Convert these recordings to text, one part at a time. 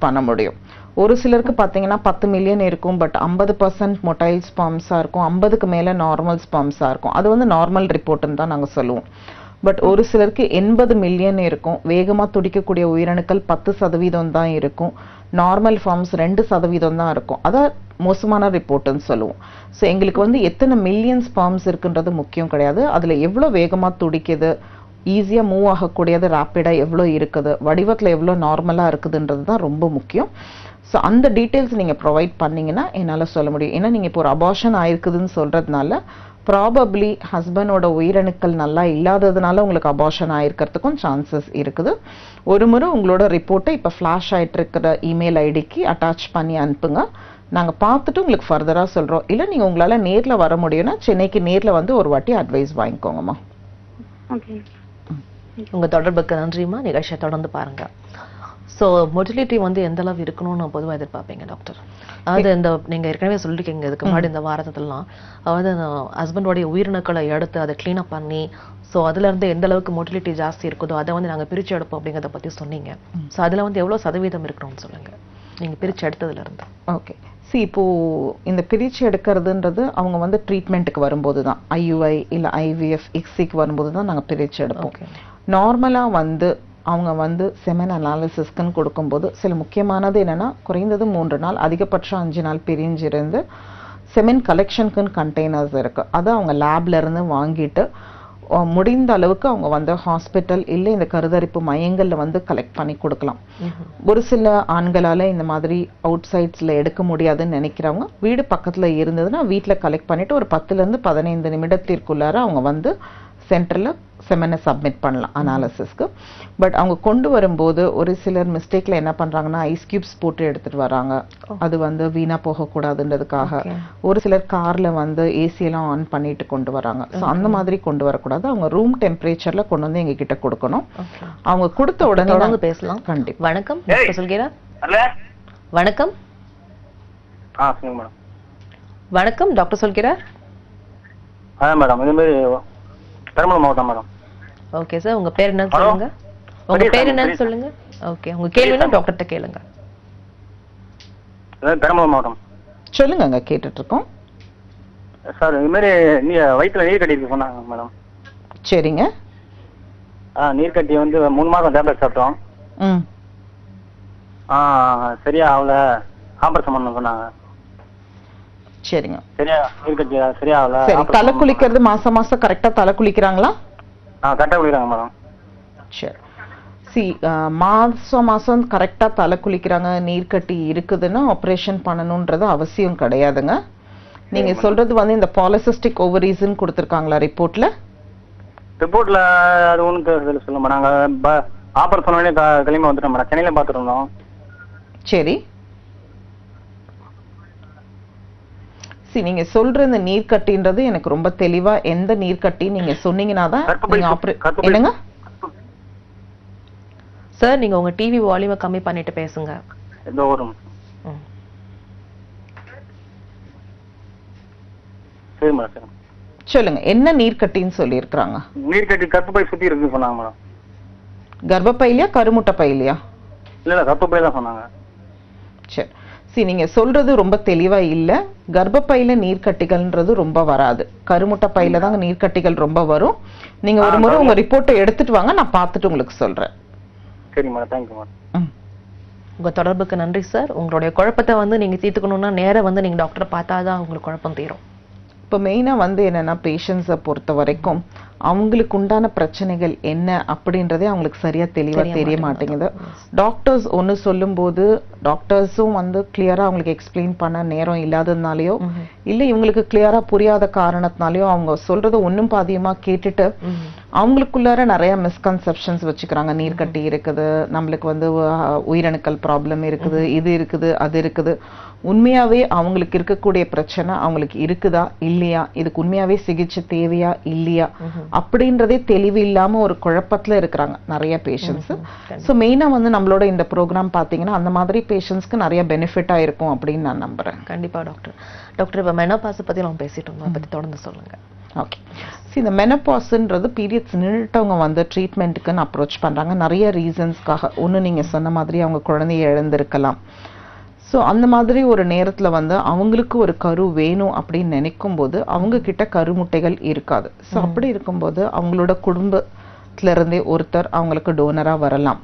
பண்ண முடியும். ஒரு சிலருக்கு பார்த்தீங்கன்னா 10 மில்லியன் இருக்கும், பட் 50% மொட்டைல் ஸ்பெர்ம்ஸாக இருக்கும், 50க்கு மேலே நார்மல் ஸ்பெர்ம்ஸாக இருக்கும். அது வந்து நார்மல் ரிப்போர்ட்டுன்னு தான் நாங்கள் சொல்லுவோம். பட் ஒரு சிலருக்கு 80 மில்லியன் இருக்கும், வேகமாக துடிக்கக்கூடிய உயிரணுக்கள் 10% தான் இருக்கும், நார்மல் ஃபார்ம்ஸ் 2% தான் இருக்கும். அதான் மோசமான ரிப்போர்ட்டுன்னு சொல்லுவோம். ஸோ எங்களுக்கு வந்து எத்தனை மில்லியன் ஸ்பெர்ம்ஸ் இருக்குன்றது முக்கியம் கிடையாது, அதில் எவ்வளோ வேகமாக துடிக்குது, ஈஸியாக மூவ் ஆகக்கூடியது, ரேப்பிடாக எவ்வளோ இருக்குது, வடிவத்தில் எவ்வளோ நார்மலாக இருக்குதுன்றது தான் ரொம்ப முக்கியம். ஸோ அந்த டீட்டெயில்ஸ் நீங்கள் ப்ரொவைட் பண்ணிங்கன்னா என்னால் சொல்ல முடியும். ஏன்னா நீங்கள் இப்போ ஒரு அபார்ஷன் ஆயிருக்குதுன்னு சொல்கிறதுனால ப்ராபப்ளி ஹஸ்பண்டோட உயிரணுக்கள் நல்லா இல்லாததுனால உங்களுக்கு அபார்ஷன் ஆயிருக்கிறதுக்கும் சான்சஸ் இருக்குது. ஒரு முறை உங்களோட ரிப்போர்ட்டை இப்போ ஃப்ளாஷ் ஆகிட்டு இருக்கிற இமெயில் ஐடிக்கு அட்டாச் பண்ணி அனுப்புங்க. நாங்கள் பார்த்துட்டு உங்களுக்கு ஃபர்தராக சொல்கிறோம். இல்லை நீங்கள் உங்களால் நேரில் வர முடியும்னா சென்னைக்கு நேரில் வந்து ஒரு வாட்டி அட்வைஸ் வாங்கிக்கோங்கம்மா. உங்கள் தொடர்புக்கு நன்றிம்மா. நிகழ்ச்சியை தொடர்ந்து பாருங்கள். ஸோ மொட்டிலிட்டி வந்து எந்த அளவு இருக்கணும்னு பொதுவாக எதிர்பார்ப்பீங்க டாக்டர்? அதாவது இந்த நீங்கள் ஏற்கனவே சொல்லியிருக்கீங்க இதுக்கு முன்னாடி இந்த வாரத்துலாம், அதாவது ஹஸ்பண்டோடைய உயிரிணுக்களை எடுத்து அதை க்ளீனப் பண்ணி ஸோ அதுலேருந்து எந்த அளவுக்கு மொட்டிலிட்டி ஜாஸ்தி இருக்குதோ அதை வந்து நாங்கள் பிரித்து எடுப்போம் அப்படிங்கிறத பற்றி சொன்னீங்க. ஸோ அதில் வந்து எவ்வளோ சதவீதம் இருக்கணும்னு சொல்லுங்கள் நீங்கள் பிரித்து எடுத்ததுலேருந்து. ஓகே, இப்போது இந்த பிரித்து எடுக்கிறதுன்றது அவங்க வந்து ட்ரீட்மெண்ட்டுக்கு வரும்போது தான், IUI இல்லை IVF ICSIக்கு வரும்போது தான் நாங்கள் பிரித்து எடுப்போம். நார்மலாக வந்து அவங்க வந்து செமன் அனாலிசிஸ்க்குன்னு கொடுக்கும்போது சில முக்கியமானது என்னென்னா, குறைந்தது 3 நாள் அதிகபட்சம் 5 நாள் பிரிஞ்சிருந்து செமன் கலெக்ஷனுக்குன்னு கண்டெய்னர்ஸ் இருக்குது, அதை அவங்க லேப்லேருந்து வாங்கிட்டு முடிந்த அளவுக்கு அவங்க வந்து ஹாஸ்பிட்டல் இல்லை இந்த கருதரிப்பு மையங்களில் வந்து கலெக்ட் பண்ணி கொடுக்கலாம். ஒரு சில ஆண்களால் இந்த மாதிரி அவுட் சைட்ஸில் எடுக்க முடியாதுன்னு நினைக்கிறவங்க வீடு பக்கத்தில் இருந்ததுன்னா வீட்டில் கலெக்ட் பண்ணிவிட்டு ஒரு 10லேருந்து 15 நிமிடத்திற்குள்ளார அவங்க வந்து சென்டரில் செமனை சப்மிட் பண்ணலாம் அனாலிசிஸ்க்கு. பட் அவங்க கொண்டு வரும்போது ஒரு சிலர் மிஸ்டேக்கில் என்ன பண்ணுறாங்கன்னா ஐஸ் கியூப்ஸ் போட்டு எடுத்துகிட்டு வராங்க, அது வந்து வீணாக போகக்கூடாதுன்றதுக்காக. ஒரு சிலர் காரில் வந்து ஏசியெல்லாம் ஆன் பண்ணிட்டு கொண்டு வராங்க. ஸோ அந்த மாதிரி கொண்டு வரக்கூடாது, அவங்க ரூம் டெம்பரேச்சரில் கொண்டு வந்து எங்ககிட்ட கொடுக்கணும். அவங்க கொடுத்த உடனே பேசலாம். கண்டிப்பாக. வணக்கம் சொல்கிறேன். வணக்கம். வணக்கம் டாக்டர் சொல்கிறார். மேடம் இது மாதிரி பெரம்பலூர் மாவட்டம் மேடம். ஓகே சார், உங்க பேர் என்ன சொல்லுங்க? உங்க பேர் என்ன சொல்லுங்க? ஓகே, உங்க கேள்வினா டாக்டர்ட்ட கேளுங்க. பெரம்பலூர் மாவட்டம். சொல்லுங்க, கேட்டுட்டு இருக்கோம் சார். இது மாதிரி வயிற்றுல நீர் கட்டி இருக்கு சொன்னாங்க மேடம். சரிங்க. நீர் கட்டி வந்து 3 மாதம் டேப்லெட் சாப்பிட்டோம். சரியா ஆகல, ஆபரேஷன் பண்ண சொன்னாங்க. சரிங்க. சரியா நீர் கட்டி சரியா ஆகல. சரி, தலை குளிக்கிறது மாசம் மாசம் கரெக்டா தலை குளிக்கிறாங்களா? கரெக்டா குளிக்கிறாங்க மேடம். சரி, மாசம் கரெக்டா தலை குளிக்கிறாங்க, நீர் கட்டி இருக்குதுன்னா ஆப்ரேஷன் பண்ணணும்ன்றது அவசியம் கிடையாதுங்க. நீங்க சொல்றது வந்து இந்த பாலிசிஸ்டிக் ஓவரீஸ்ன்னு கொடுத்துருக்காங்களா ரிப்போர்ட்ல? ரிப்போர்ட்ல அது ஒன்றும் சொல்ல மாட்டாங்க. ஆபரேஷன் பண்ணி கிளம்பி வந்துட்டோம் மேடம், சென்னையில பார்த்துருந்தோம். சரி, நீங்க சொல்ற இந்த நீர்க்கட்டின்றது எனக்கு ரொம்ப தெளிவா எந்த நீர்க்கட்டி நீங்க சொன்னீங்கன்னா தான் என்னங்க சார். நீங்க உங்க டிவி வால்யூமை கம்மி பண்ணிட்டு பேசுங்க. சொல்லுங்க, என்ன நீர்க்கட்டின்னு சொல்லி இருக்காங்க? நீர்க்கட்டி கர்ப்பப்பை சுத்தி இருக்கு சொன்னாங்க மேடம். கர்ப்பப்பையிலையா கருமுட்டை பையிலையா? இல்ல கர்ப்பப்பை தான் சொன்னாங்க. சரி, நீங்க சொல்றது ரொம்ப தெளிவா இல்ல. கர்ப்பப்பையில நீர்க்கட்டிகள்ன்றது ரொம்ப வராது, கருமுட்டை பையில தான் நீர்க்கட்டிகள் ரொம்ப வரும். நீங்க ஒரு முறை உங்க ரிப்போர்ட்டை எடுத்துட்டு வாங்க, நான் பார்த்துட்டு உங்களுக்கு சொல்றேன். சரி மேடம், தேங்க்யூ மேடம். உங்க தொடர்புக்கு நன்றி சார். உங்களுடைய குழப்பத்தை வந்து நீங்க தீர்த்துக்கணும்னா நேரா வந்து நீங்க டாக்டரை பார்த்தாதான் உங்களுக்கு குழப்பம் தீரும். இப்போ மெயினாக வந்து என்னென்னா பேஷண்ட்ஸை பொறுத்த வரைக்கும் அவங்களுக்கு உண்டான பிரச்சனைகள் என்ன அப்படின்றதே அவங்களுக்கு சரியாக தெளிவாக தெரிய மாட்டேங்குது. டாக்டர்ஸ் ஒன்று சொல்லும்போது டாக்டர்ஸும் வந்து கிளியராக அவங்களுக்கு எக்ஸ்பிளைன் பண்ண நேரம் இல்லாததுனாலையோ இல்லை இவங்களுக்கு கிளியராக புரியாத காரணத்தினாலையோ அவங்க சொல்கிறத ஒன்றும் பாதியமாக கேட்டுட்டு அவங்களுக்குள்ளார நிறைய மிஸ்கன்செப்ஷன்ஸ் வச்சுக்கிறாங்க. நீர்க்கட்டி இருக்குது, நம்மளுக்கு வந்து உயிரணுக்கள் ப்ராப்ளம் இருக்குது, இது இருக்குது, அது இருக்குது. உண்மையாவே அவங்களுக்கு இருக்கக்கூடிய பிரச்சனை அவங்களுக்கு இருக்குதா இல்லையா, இதுக்கு உண்மையாவே சிகிச்சை தேவையா இல்லையா அப்படின்றதே தெளிவு இல்லாம ஒரு குழப்பத்துல இருக்கிறாங்க நிறைய பேஷண்ட்ஸ். ஸோ மெயினா வந்து நம்மளோட இந்த ப்ரோக்ராம் பாத்தீங்கன்னா அந்த மாதிரி பேஷண்ட்ஸ்க்கு நிறைய பெனிஃபிட்டா இருக்கும் அப்படின்னு நான் நம்புறேன். கண்டிப்பா டாக்டர். டாக்டர், இப்ப மெனோபாஸ் பத்தி நம்ம பேசிட்டோம், அதை பத்தி தொடர்ந்து சொல்லுங்க. ஓகே. இந்த மெனபாஸ்ன்றது பீரியட்ஸ் நின்றுட்டவங்க வந்து ட்ரீட்மெண்ட்டுக்குன்னு அப்ரோச் பண்றாங்க நிறைய ரீசன்ஸ்க்காக. ஒன்று நீங்க சொன்ன மாதிரி அவங்க குழந்தைய இழந்திருக்கலாம். ஸோ அந்த மாதிரி ஒரு நேரத்தில் வந்து அவங்களுக்கு ஒரு கரு வேணும் அப்படின்னு நினைக்கும் போது அவங்க கிட்ட கருமுட்டைகள் இருக்காது. ஸோ அப்படி இருக்கும்போது அவங்களோட குடும்பத்துல இருந்தே ஒருத்தர் அவங்களுக்கு டோனரா வரலாம்.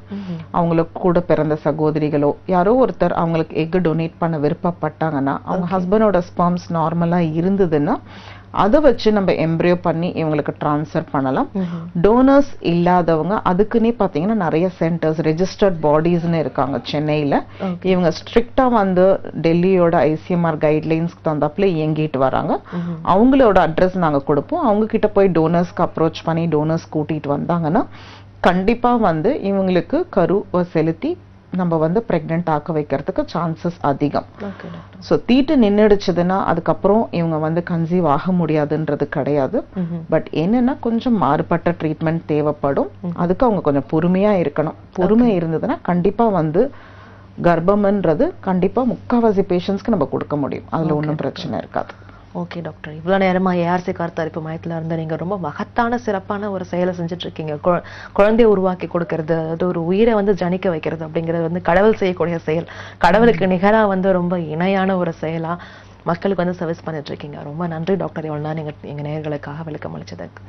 அவங்களுக்கு கூட பிறந்த சகோதரிகளோ யாரோ ஒருத்தர் அவங்களுக்கு எக் டொனேட் பண்ண விருப்பப்பட்டாங்கன்னா அவங்க ஹஸ்பண்டோட ஸ்பெர்ம்ஸ் நார்மலா இருந்ததுன்னா அதை வச்சு நம்ம எம்ப்ரியோ பண்ணி இவங்களுக்கு டிரான்ஸ்ஃபர் பண்ணலாம். டோனர்ஸ் இல்லாதவங்க அதுக்குன்னே பார்த்தீங்கன்னா நிறைய சென்டர்ஸ் ரெஜிஸ்டர்ட் பாடிஸ்ன்னு இருக்காங்க சென்னையில். இவங்க ஸ்ட்ரிக்டா வந்து டெல்லியோட ஐசிஎம்ஆர் கைட்லைன்ஸ்க்கு தகுந்தாப்புல இயங்கிட்டு வராங்க. அவங்களோட அட்ரஸ் நாங்கள் கொடுப்போம். அவங்க கிட்ட போய் டோனர்ஸ்க்கு அப்ரோச் பண்ணி டோனர்ஸ் கூட்டிட்டு வந்தாங்கன்னா கண்டிப்பா வந்து இவங்களுக்கு கருவை செலுத்தி நம்ம வந்து பிரெக்னென்ட் ஆக்க வைக்கிறதுக்கு சான்சஸ் அதிகம். ஸோ தீட்டு நின்றுடுச்சுதுன்னா அதுக்கப்புறம் இவங்க வந்து கன்சீவ் ஆக முடியாதுன்றது கிடையாது. பட் என்னன்னா கொஞ்சம் மாறுபட்ட ட்ரீட்மெண்ட் தேவைப்படும். அதுக்கு அவங்க கொஞ்சம் பொறுமையா இருக்கணும். பொறுமை இருந்ததுன்னா கண்டிப்பா வந்து கர்ப்பம்ன்றது கண்டிப்பா முக்காவாசி பேஷண்ட்ஸ்க்கு நம்ம கொடுக்க முடியும். அதுல ஒன்றும் பிரச்சனை இருக்காது. ஓகே டாக்டர், இவ்வளோ நேரமா ஏஆர்சி கருத்தரிப்பு மையத்தில் இருந்து நீங்கள் ரொம்ப மகத்தான சிறப்பான ஒரு செயலை செஞ்சுட்டு இருக்கீங்க. குழந்தைய உருவாக்கி கொடுக்கறது, அது ஒரு உயிரை வந்து ஜனிக்க வைக்கிறது அப்படிங்கிறது வந்து கடவுள் செய்யக்கூடிய செயல். கடவுளுக்கு நிகராக வந்து ரொம்ப இணையான ஒரு செயலா மக்களுக்கு வந்து சர்வீஸ் பண்ணிட்டு இருக்கீங்க. ரொம்ப நன்றி டாக்டர், இவ்வளோ நாள் நீங்கள் எங்கள் நேயர்களுக்காக விளக்கம் அளிச்சதுக்கு.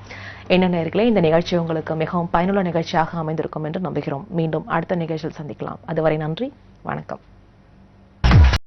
என்ன நேயர்களே, இந்த நிகழ்ச்சி உங்களுக்கு மிகவும் பயனுள்ள நிகழ்ச்சியாக அமைந்திருக்கும் என்று நம்புகிறோம். மீண்டும் அடுத்த நிகழ்ச்சியில் சந்திக்கலாம். அதுவரை நன்றி, வணக்கம்.